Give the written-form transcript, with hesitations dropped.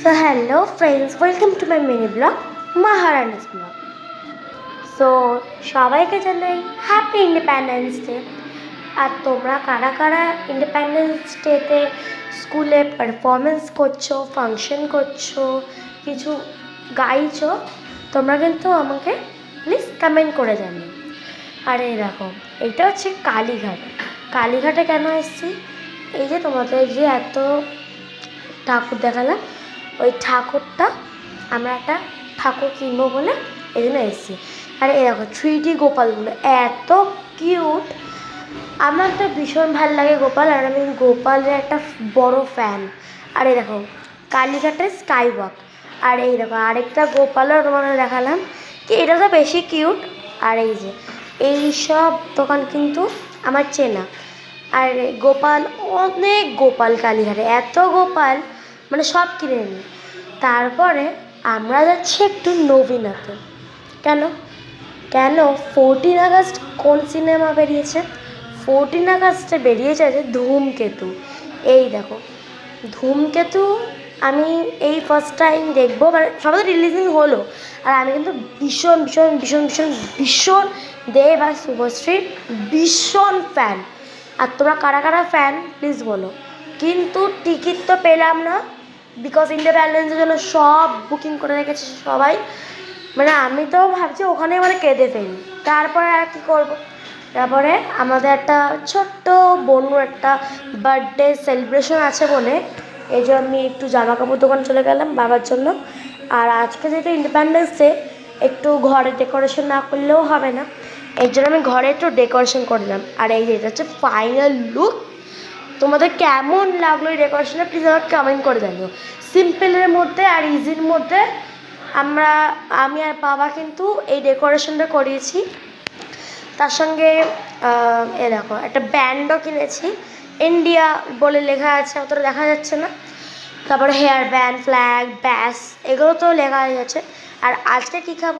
So hello friends, welcome to my mini blog, Maharani's blog. So সবাইকে জানাই happy independence day. আর তোমরা কারা কারা ইন্ডিপেন্ডেন্স ডেতে স্কুলে পারফরমেন্স করছো, ফাংশন করছো, কিছু গাইছো, তোমরা কিন্তু আমাকে প্লিজ কমেন্ট করে জানিও। আর এই দেখো, এইটা হচ্ছে কালীঘাট। কালীঘাটে কেন এসেছি? এই যে তোমাদের যে এত ঠাকুর দেখালাম, ওই ঠাকুরটা আমরা একটা ঠাকুর কিনবো বলে এই জন্য এসেছি। আর এই দেখো 3D গোপালগুলো এত কিউট, আমার তো ভীষণ ভালো লাগে গোপাল, আর আমি গোপালের একটা বড় ফ্যান। আর এই দেখো কালীঘাটের স্কাই ওয়াক। আর এই দেখো আরেকটা গোপালও তোমাদের দেখালাম, কি এটা তো বেশি কিউট। আর এই যে এই সব দোকান কিন্তু আমার চেনা। আর গোপাল, অনেক গোপাল কালীঘাটে, এত গোপাল মানে সব কিনে নিই। তারপরে আমরা যাচ্ছি একটু নবীনাতে। কেন 14 আগস্ট কোন সিনেমা বেরিয়েছে? 14 আগস্টে বেরিয়েছে যে ধূমকেতু। এই দেখো ধূমকেতু আমি এই ফার্স্ট টাইম দেখবো, মানে সবাই তো রিলিজিং হলো, আর আমি কিন্তু ভীষণ ভীষণ ভীষণ ভীষণ ভীষণ দেব আর শুভশ্রীর ভীষণ ফ্যান। আর তোমরা কারা কারা ফ্যান প্লিজ বলো। কিন্তু টিকিট তো পেলাম না, বিকজ ইন্ডিপেন্ডেন্সের জন্য সব বুকিং করে রেখেছে সবাই। মানে আমি তো ভাবছি ওখানে মানে কেঁদে ফেলি। তারপরে আর কী করবো, তারপরে আমাদের একটা ছোট্ট বোনুর একটা বার্থডে সেলিব্রেশন আছে বলে এই জন্য আমি একটু জামা কাপড় দোকান চলে গেলাম বাবার জন্য। আর আজকে যেহেতু ইন্ডিপেন্ডেন্স ডে, একটু ঘরে ডেকোরেশন না করলেও হবে না, এই জন্য আমি ঘরে একটু ডেকোরেশন করলাম। আর এই যে এটা হচ্ছে ফাইনাল লুক। তোমাদের কেমন লাগলো এই ডেকোরেশনটা প্লিজ আমাকে কমেন্ট করে জানিও। সিম্পলের মধ্যে আর ইজির মধ্যে আমি আর বাবা কিন্তু এই ডেকোরেশনটা করিয়েছি। তার সঙ্গে এ দেখো একটা ব্যান্ডও কিনেছি, ইন্ডিয়া বলে লেখা আছে, অতটা দেখা যাচ্ছে না। তারপরে হেয়ার ব্যান্ড, ফ্ল্যাগ, ব্যাস, এগুলো তো লেখা যাচ্ছে। আর আজকে কী খাবো